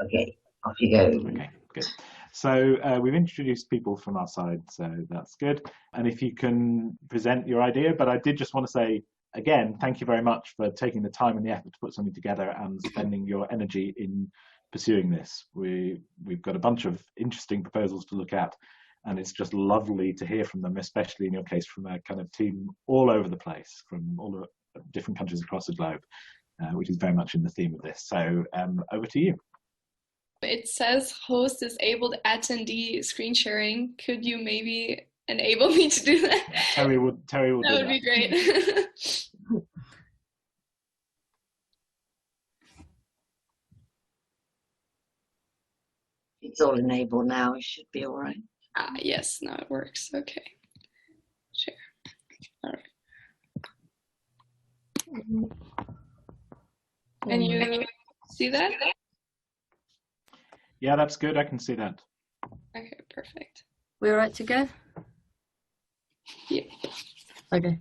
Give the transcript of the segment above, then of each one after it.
Okay, off you go. Okay, good. So we've introduced people from our side, so that's good. And if you can present your idea, but I did just want to say, again, thank you very much for taking the time and the effort to put something together and spending your energy in pursuing this. We've got a bunch of interesting proposals to look at, and it's just lovely to hear from them, especially in your case from a kind of team all over the place, from all the different countries across the globe, which is very much in the theme of this. So over to you. It says host disabled attendee screen sharing. Could you maybe enable me to do that? Terry will do that. That would be great. It's all enabled now. It should be all right. Yes, now it works. Okay. Share. All right. And you see that? Yeah, that's good. I can see that. Okay, perfect. We're right to go? Yeah. Okay.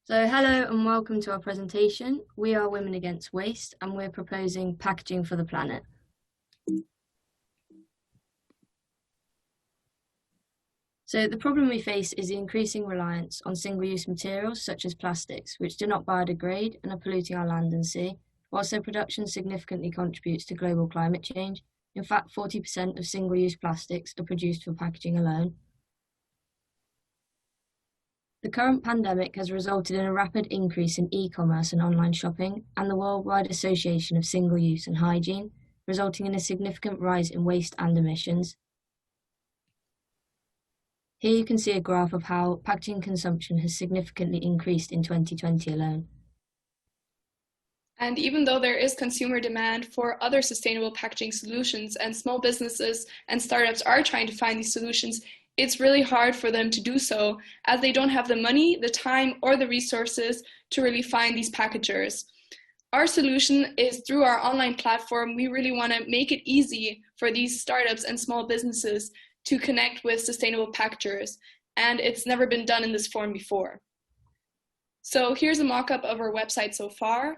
So hello and welcome to our presentation. We are Women Against Waste and we're proposing packaging for the planet. So the problem we face is the increasing reliance on single-use materials such as plastics, which do not biodegrade and are polluting our land and sea, whilst their production significantly contributes to global climate change. In fact, 40% of single-use plastics are produced for packaging alone. The current pandemic has resulted in a rapid increase in e-commerce and online shopping and the Worldwide Association of Single-Use and Hygiene, resulting in a significant rise in waste and emissions. Here you can see a graph of how packaging consumption has significantly increased in 2020 alone. And even though there is consumer demand for other sustainable packaging solutions and small businesses and startups are trying to find these solutions, it's really hard for them to do so as they don't have the money, the time, or the resources to really find these packagers. Our solution is through our online platform. We really want to make it easy for these startups and small businesses to connect with sustainable packagers, and it's never been done in this form before. So here's a mock-up of our website so far.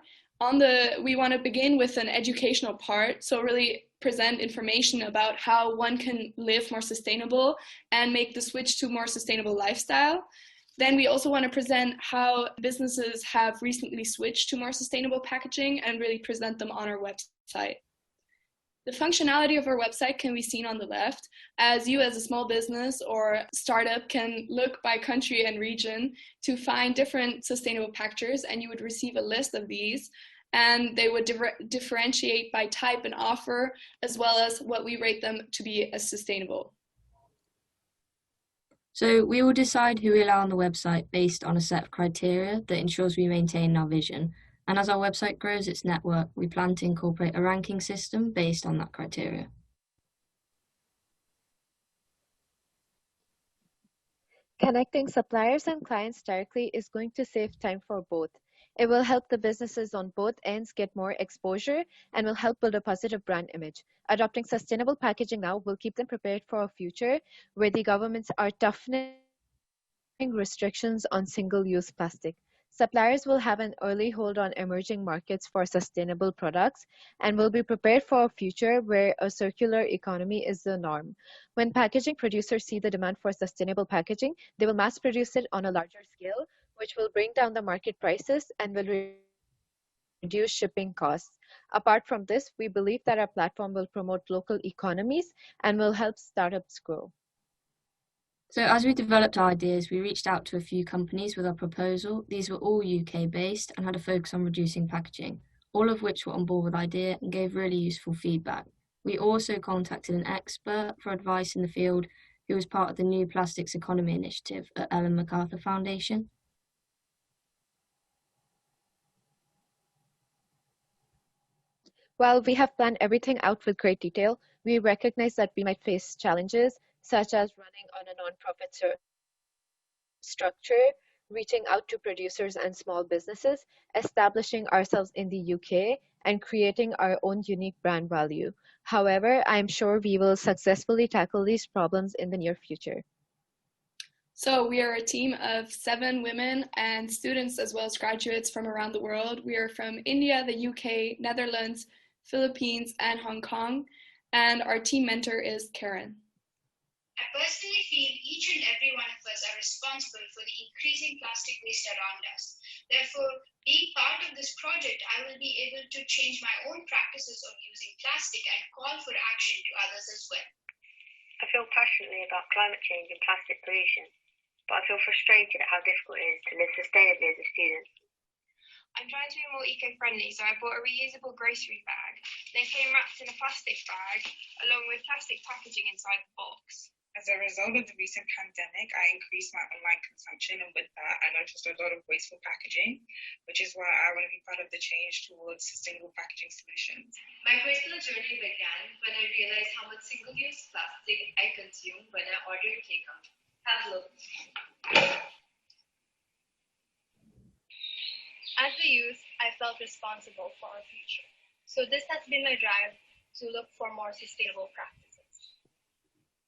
We want to begin with an educational part, so really present information about how one can live more sustainable and make the switch to a more sustainable lifestyle. Then we also want to present how businesses have recently switched to more sustainable packaging and really present them on our website. The functionality of our website can be seen on the left, as you as a small business or startup can look by country and region to find different sustainable packagers, and you would receive a list of these, and they would differentiate by type and offer, as well as what we rate them to be as sustainable. So we will decide who we allow on the website based on a set of criteria that ensures we maintain our vision. And as our website grows its network, we plan to incorporate a ranking system based on that criteria. Connecting suppliers and clients directly is going to save time for both. It will help the businesses on both ends get more exposure and will help build a positive brand image. Adopting sustainable packaging now will keep them prepared for a future where the governments are toughening restrictions on single-use plastic. Suppliers will have an early hold on emerging markets for sustainable products and will be prepared for a future where a circular economy is the norm. When packaging producers see the demand for sustainable packaging, they will mass produce it on a larger scale, which will bring down the market prices and will reduce shipping costs. Apart from this, we believe that our platform will promote local economies and will help startups grow. So as we developed our ideas, we reached out to a few companies with our proposal. These were all UK based and had a focus on reducing packaging, all of which were on board with the idea and gave really useful feedback. We also contacted an expert for advice in the field who was part of the New Plastics Economy Initiative at Ellen MacArthur Foundation. While we have planned everything out with great detail, we recognize that we might face challenges such as running on a non-profit structure, reaching out to producers and small businesses, establishing ourselves in the UK, and creating our own unique brand value. However, I am sure we will successfully tackle these problems in the near future. So we are a team of 7 women and students as well as graduates from around the world. We are from India, the UK, Netherlands, Philippines, and Hong Kong. And our team mentor is Karen. I personally feel each and every one of us are responsible for the increasing plastic waste around us. Therefore, being part of this project, I will be able to change my own practices of using plastic and call for action to others as well. I feel passionately about climate change and plastic pollution, but I feel frustrated at how difficult it is to live sustainably as a student. I'm trying to be more eco-friendly, so I bought a reusable grocery bag, then came wrapped in a plastic bag, along with plastic packaging inside the box. As a result of the recent pandemic, I increased my online consumption, and with that, I noticed a lot of wasteful packaging, which is why I want to be part of the change towards sustainable packaging solutions. My personal journey began when I realized how much single-use plastic I consume when I order takeout. Have a look. As a youth, I felt responsible for our future. So this has been my drive to look for more sustainable practices.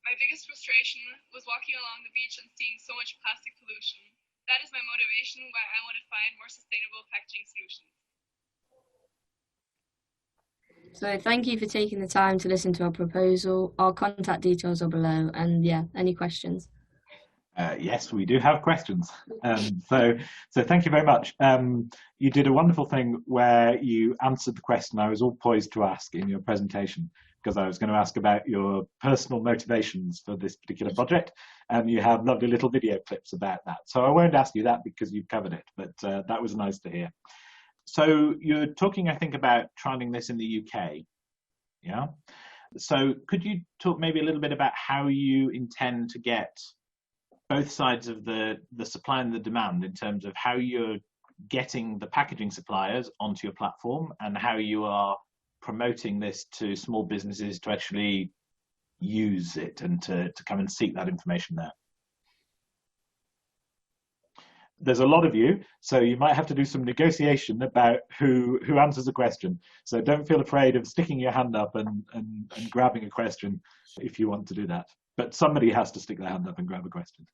My biggest frustration was walking along the beach and seeing so much plastic pollution. That is my motivation why I want to find more sustainable packaging solutions. So thank you for taking the time to listen to our proposal. Our contact details are below, and yeah, any questions? Yes, we do have questions. So thank you very much. You did a wonderful thing where you answered the question I was all poised to ask in your presentation, because I was going to ask about your personal motivations for this particular project, and you have lovely little video clips about that. So I won't ask you that because you've covered it, but that was nice to hear. So you're talking, I think, about trialing this in the UK, yeah? So could you talk maybe a little bit about how you intend to get both sides of the supply and the demand in terms of how you're getting the packaging suppliers onto your platform and how you are promoting this to small businesses to actually use it and to come and seek that information there? There's a lot of you, so you might have to do some negotiation about who answers a question. So don't feel afraid of sticking your hand up and grabbing a question if you want to do that. But somebody has to stick their hand up and grab a question.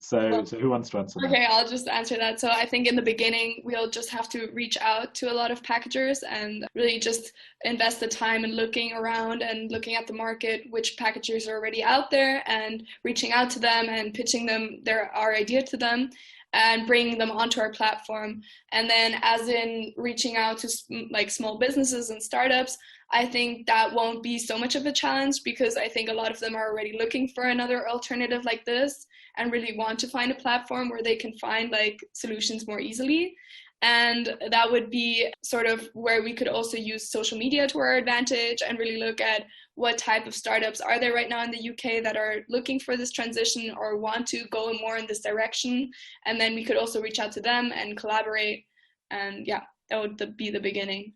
So who wants to answer that? Okay, I'll just answer that. So I think in the beginning, we'll just have to reach out to a lot of packagers and really just invest the time in looking around and looking at the market, which packagers are already out there, and reaching out to them and pitching them our idea to them and bringing them onto our platform. And then as in reaching out to like small businesses and startups, I think that won't be so much of a challenge because I think a lot of them are already looking for another alternative like this and really want to find a platform where they can find like solutions more easily. And that would be sort of where we could also use social media to our advantage and really look at what type of startups are there right now in the UK that are looking for this transition or want to go more in this direction. And then we could also reach out to them and collaborate. And yeah, that would be the beginning.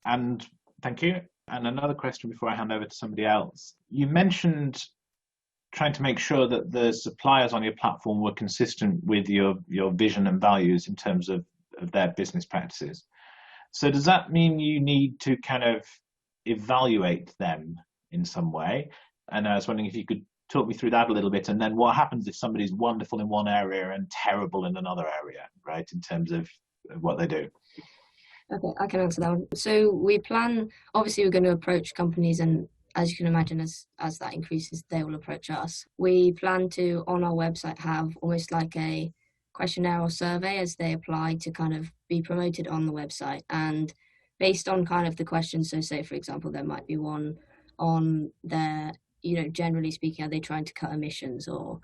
And thank you. And another question before I hand over to somebody else. You mentioned trying to make sure that the suppliers on your platform were consistent with your vision and values in terms of their business practices. So does that mean you need to kind of evaluate them in some way? And I was wondering if you could talk me through that a little bit, and then what happens if somebody's wonderful in one area and terrible in another area, right, in terms of what they do? Okay, I can answer that one. So we plan, obviously we're going to approach companies, and as you can imagine, as that increases, they will approach us. We plan to, on our website, have almost like a questionnaire or survey as they apply to kind of be promoted on the website. And based on kind of the questions, so say, for example, there might be one on their, generally speaking, are they trying to cut emissions, or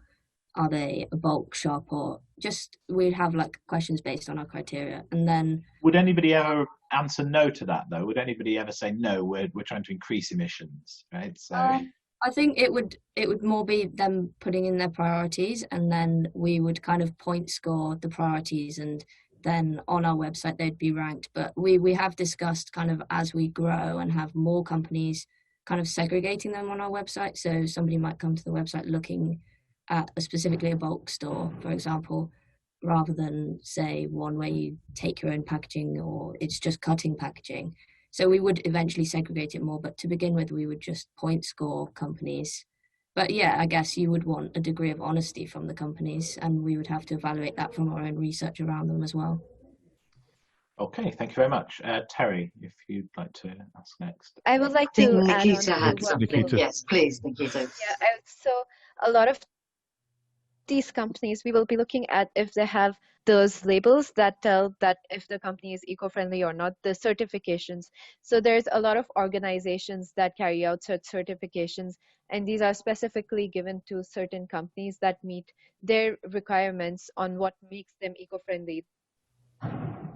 are they a bulk shop, or just we'd have like questions based on our criteria. And then would anybody ever answer no to that though? Would anybody ever say no, we're trying to increase emissions, right? So I think it would more be them putting in their priorities, and then we would kind of point score the priorities, and then on our website they'd be ranked. But we have discussed kind of as we grow and have more companies, kind of segregating them on our website. So somebody might come to the website looking at specifically a bulk store, for example, rather than say one where you take your own packaging or it's just cutting packaging. So we would eventually segregate it more, but to begin with, we would just point score companies But yeah, I guess you would want a degree of honesty from the companies, and we would have to evaluate that from our own research around them as well. Okay, thank you very much. Terry, if you'd like to ask next. I would like I think to add on Nikita to had what something. Nikita. Yes, please, Nikita. Yeah, so a lot of these companies, we will be looking at if they have those labels that tell that if the company is eco-friendly or not, the certifications. So there's a lot of organizations that carry out such certifications, and these are specifically given to certain companies that meet their requirements on what makes them eco-friendly.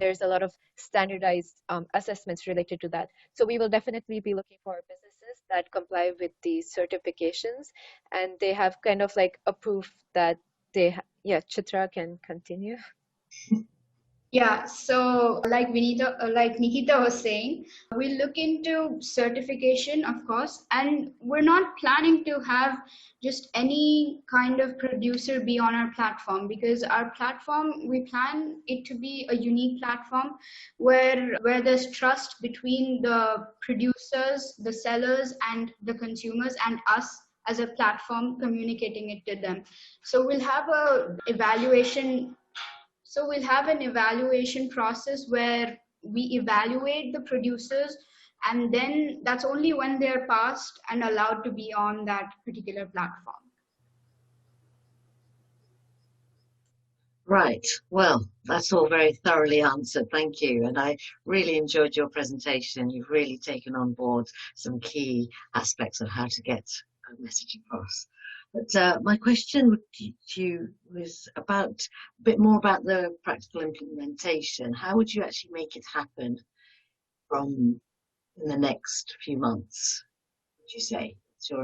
There's a lot of standardized assessments related to that. So we will definitely be looking for businesses that comply with these certifications, and they have kind of like a proof that yeah, Chitra can continue. Yeah, so like Nikita was saying, we look into certification, of course, and we're not planning to have just any kind of producer be on our platform, because our platform, we plan it to be a unique platform where there's trust between the producers, the sellers, and the consumers, and us as a platform communicating it to them. So we'll have an evaluation process where we evaluate the producers, and then that's only when they're passed and allowed to be on that particular platform. Right. Well, that's all very thoroughly answered. Thank you. And I really enjoyed your presentation. You've really taken on board some key aspects of how to get a message across. But my question to you was about a bit more about the practical implementation. How would you actually make it happen in the next few months, would you say?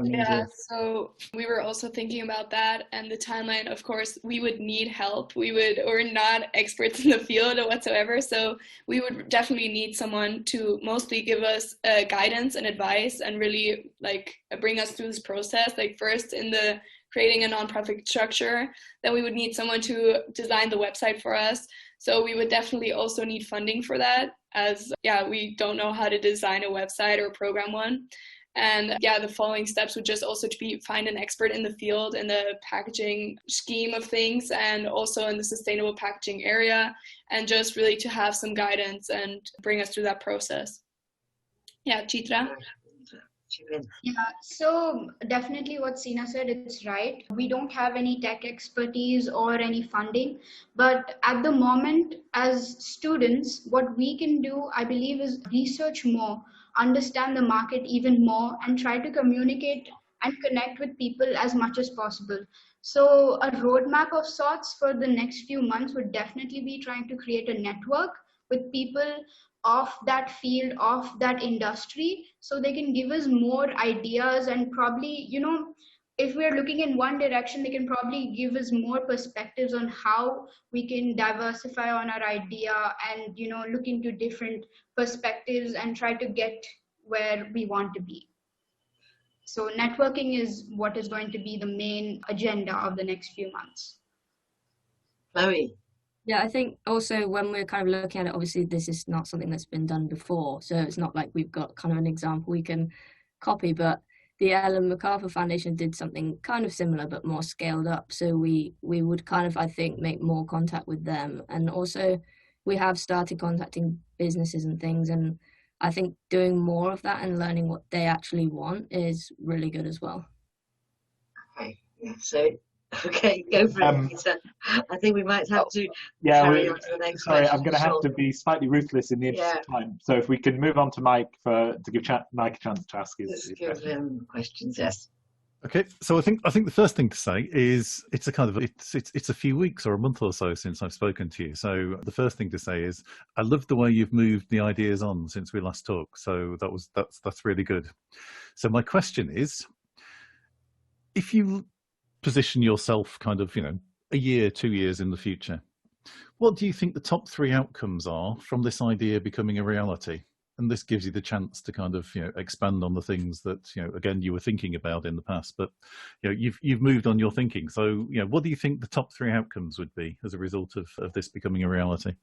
Yeah, so we were also thinking about that, and the timeline, of course, we would need help. We're not experts in the field whatsoever, so we would definitely need someone to mostly give us guidance and advice and really like bring us through this process. Like first in the creating a nonprofit structure, then we would need someone to design the website for us. So we would definitely also need funding for that, as we don't know how to design a website or program one. And the following steps would just also to be find an expert in the field in the packaging scheme of things, and also in the sustainable packaging area, and just really to have some guidance and bring us through that process. Yeah, Chitra? Yeah, so definitely what Sina said, it's right. We don't have any tech expertise or any funding, but at the moment as students, what we can do, I believe, is research more, understand the market even more, and try to communicate and connect with people as much as possible. So a roadmap of sorts for the next few months would definitely be trying to create a network with people of that field, of that industry, so they can give us more ideas, and probably, if we're looking in one direction, they can probably give us more perspectives on how we can diversify on our idea and, look into different perspectives and try to get where we want to be. So networking is what is going to be the main agenda of the next few months. Chloe? Yeah, I think also when we're kind of looking at it, obviously this is not something that's been done before, so it's not like we've got kind of an example we can copy, but the Ellen MacArthur Foundation did something kind of similar but more scaled up, so we would kind of, I think, make more contact with them. And also we have started contacting businesses and things, and I think doing more of that and learning what they actually want is really good as well. Okay, yeah, so okay, go for it, Peter. I think we might have to carry on to the next sorry, question. I'm going to have to be slightly ruthless in the interest of time. So if we can move on to Mike to give Mike a chance to ask his give him questions. Yes. Okay, so I think the first thing to say is it's a few weeks or a month or so since I've spoken to you. So the first thing to say is I love the way you've moved the ideas on since we last talked. So that's really good. So my question is, if you position yourself kind of, a year, 2 years in the future, what do you think the top 3 outcomes are from this idea becoming a reality? And this gives you the chance to kind of, expand on the things that, again, you were thinking about in the past, but, you've moved on your thinking. So, what do you think the top 3 outcomes would be as a result of this becoming a reality?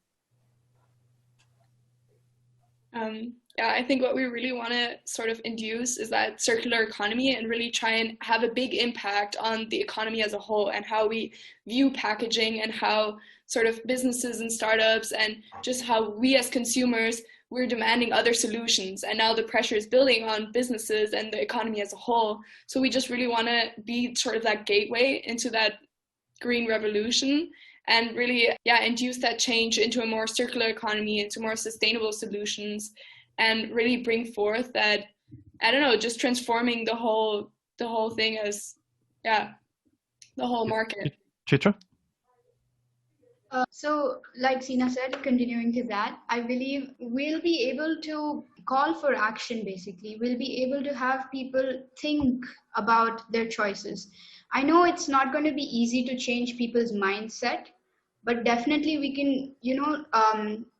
Yeah, I think what we really want to sort of induce is that circular economy and really try and have a big impact on the economy as a whole and how we view packaging and how sort of businesses and startups and just how we as consumers, we're demanding other solutions. And now the pressure is building on businesses and the economy as a whole. So we just really want to be sort of that gateway into that green revolution and really, induce that change into a more circular economy, into more sustainable solutions, and really bring forth that, I don't know, just transforming the whole thing as, the whole market. Chitra? So, like Sina said, continuing to that, I believe we'll be able to call for action basically. We'll be able to have people think about their choices. I know it's not going to be easy to change people's mindset, but definitely we can,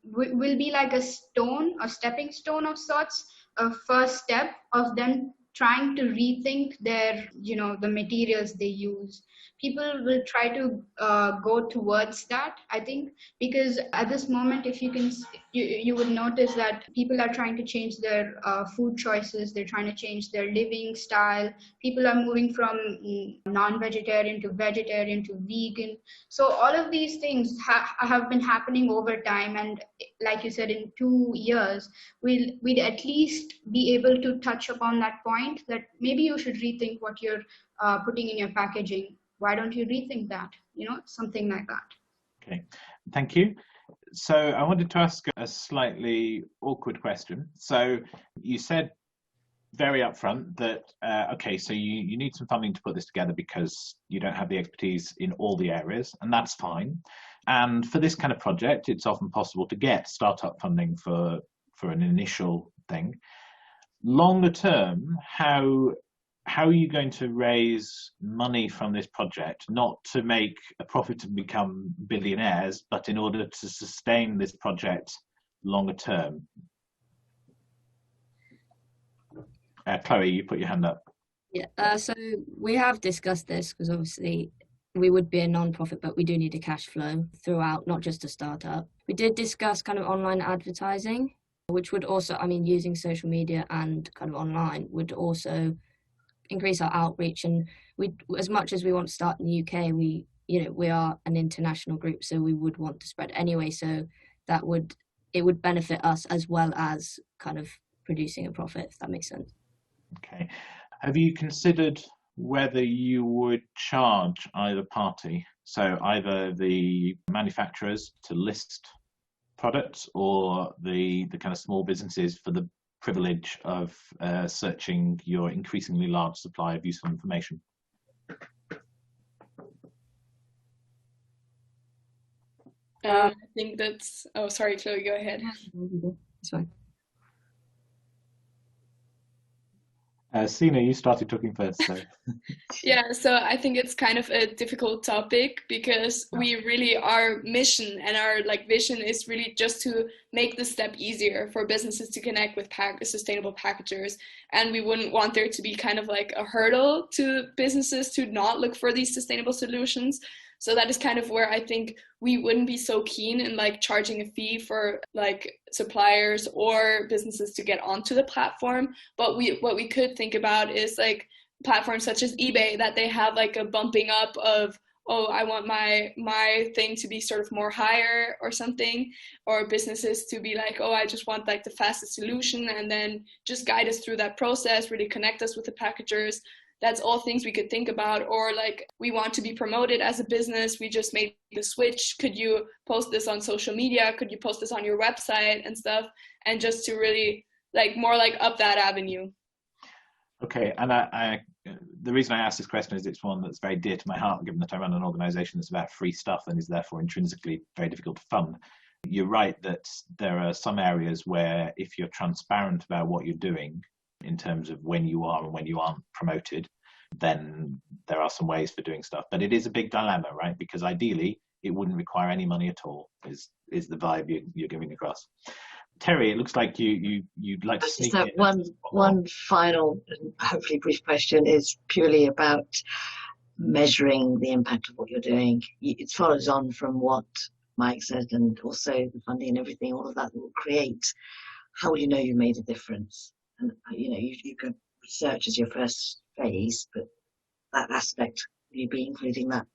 will be like a stepping stone of sorts, a first step of them trying to rethink their, the materials they use. People will try to go towards that, I think, because at this moment, if you can, you would notice that people are trying to change their food choices. They're trying to change their living style. People are moving from non-vegetarian to vegetarian to vegan. So all of these things have been happening over time. And like you said, in 2 years, we'd at least be able to touch upon that point that maybe you should rethink what you're putting in your packaging. Why don't you rethink that? Something like that. Okay, thank you. So I wanted to ask a slightly awkward question. So you said very upfront that, okay, so you need some funding to put this together because you don't have the expertise in all the areas, and that's fine. And for this kind of project, it's often possible to get startup funding for an initial thing. Longer term, how are you going to raise money from this project, not to make a profit and become billionaires, but in order to sustain this project longer term? Chloe, you put your hand up. Yeah, so we have discussed this because obviously we would be a non-profit, but we do need a cash flow throughout, not just a startup. We did discuss kind of online advertising, which would also, using social media and kind of online would also increase our outreach. And we, as much as we want to start in the UK, we are an international group, so we would want to spread anyway. So it would benefit us as well as kind of producing a profit, if that makes sense. Okay. Have you considered whether you would charge either party, so either the manufacturers to list products or the kind of small businesses for the privilege of searching your increasingly large supply of useful information? I think that's, oh, sorry, Chloe, go ahead. It's fine. Sina, you started talking first. So. Yeah, so I think it's kind of a difficult topic because we really, our mission and our vision is really just to make the step easier for businesses to connect with sustainable packagers. And we wouldn't want there to be kind of like a hurdle to businesses to not look for these sustainable solutions. So that is kind of where I think we wouldn't be so keen in charging a fee for suppliers or businesses to get onto the platform. But what we could think about is platforms such as eBay, that they have a bumping up of, oh, I want my thing to be sort of more higher or something, or businesses to be like, oh, I just want the fastest solution, and then just guide us through that process, really connect us with the packagers. That's all things we could think about. Or we want to be promoted as a business, we just made the switch, could you post this on social media, could you post this on your website and stuff, and just to really more up that avenue. Okay, and the reason I ask this question is it's one that's very dear to my heart, given that I run an organisation that's about free stuff and is therefore intrinsically very difficult to fund. You're right that there are some areas where if you're transparent about what you're doing in terms of when you are and when you aren't promoted, then there are some ways for doing stuff. But it is a big dilemma, right? Because ideally, it wouldn't require any money at all, is the vibe you're giving across. Terry, it looks like you'd like to sneak in. One final, hopefully brief question is purely about measuring the impact of what you're doing. It follows on from what Mike said, and also the funding and everything, all of that will create how will you know you made a difference? And you can research as your first phase, but that aspect, will you be including that?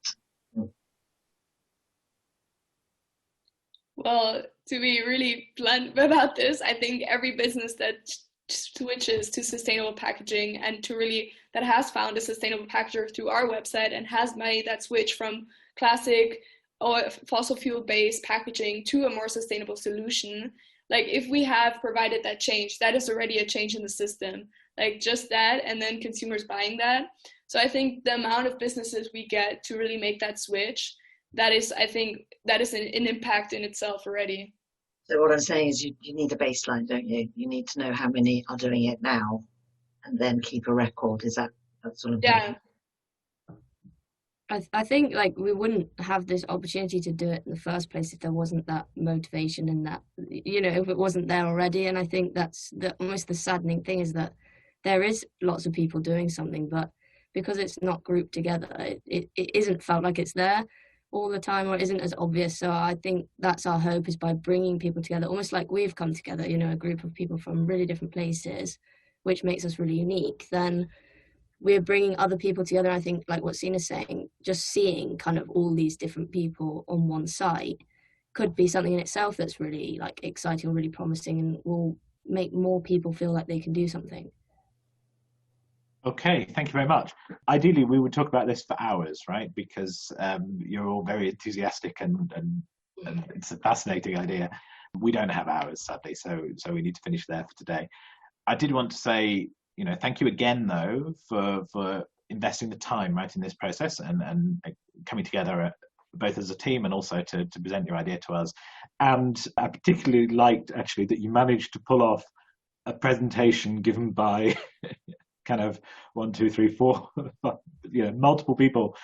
Well, to be really blunt about this, I think every business that switches to sustainable packaging and that has found a sustainable packager through our website and has made that switch from classic or fossil fuel based packaging to a more sustainable solution, like if we have provided that change, that is already a change in the system, like just that, and then consumers buying that. So I think the amount of businesses we get to really make that switch, I think that is an impact in itself already. So what I'm saying is you need a baseline, don't you? You need to know how many are doing it now and then keep a record. Is that sort of yeah? I think like we wouldn't have this opportunity to do it in the first place if there wasn't that motivation and that, if it wasn't there already. And I think that's almost the saddening thing, is that there is lots of people doing something, but because it's not grouped together, it isn't felt like it's there all the time, or isn't as obvious. So I think that's our hope, is by bringing people together, almost like we've come together, a group of people from really different places, which makes us really unique. Then we're bringing other people together. I think, like what Sina's saying, just seeing kind of all these different people on one site could be something in itself that's really like exciting or really promising, and will make more people feel like they can do something. Okay, thank you very much. Ideally, we would talk about this for hours, right? Because you're all very enthusiastic and it's a fascinating idea. We don't have hours, sadly, so we need to finish there for today. I did want to say, thank you again, though, for investing the time right in this process and coming together both as a team and also to present your idea to us. And I particularly liked, actually, that you managed to pull off a presentation given by kind of 1, 2, 3, 4, multiple people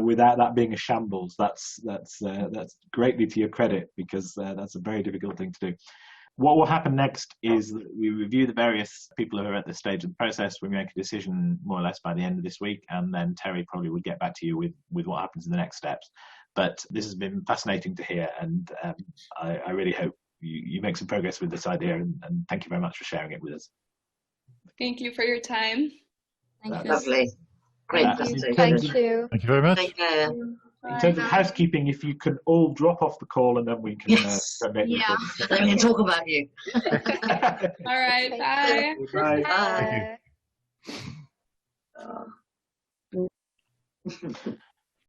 without that being a shambles. That's greatly to your credit, because that's a very difficult thing to do. What will happen next is that we review the various people who are at this stage of the process. We make a decision more or less by the end of this week, and then Terry probably would get back to you with what happens in the next steps. But this has been fascinating to hear, and I really hope you make some progress with this idea, and thank you very much for sharing it with us. Thank you for your time. Thank you. Lovely. Great presentation. Thank you. Thank you very much. Take care. In terms of housekeeping, if you can all drop off the call, and then we can make the Then we can talk about you. All right. Bye. Bye. Bye.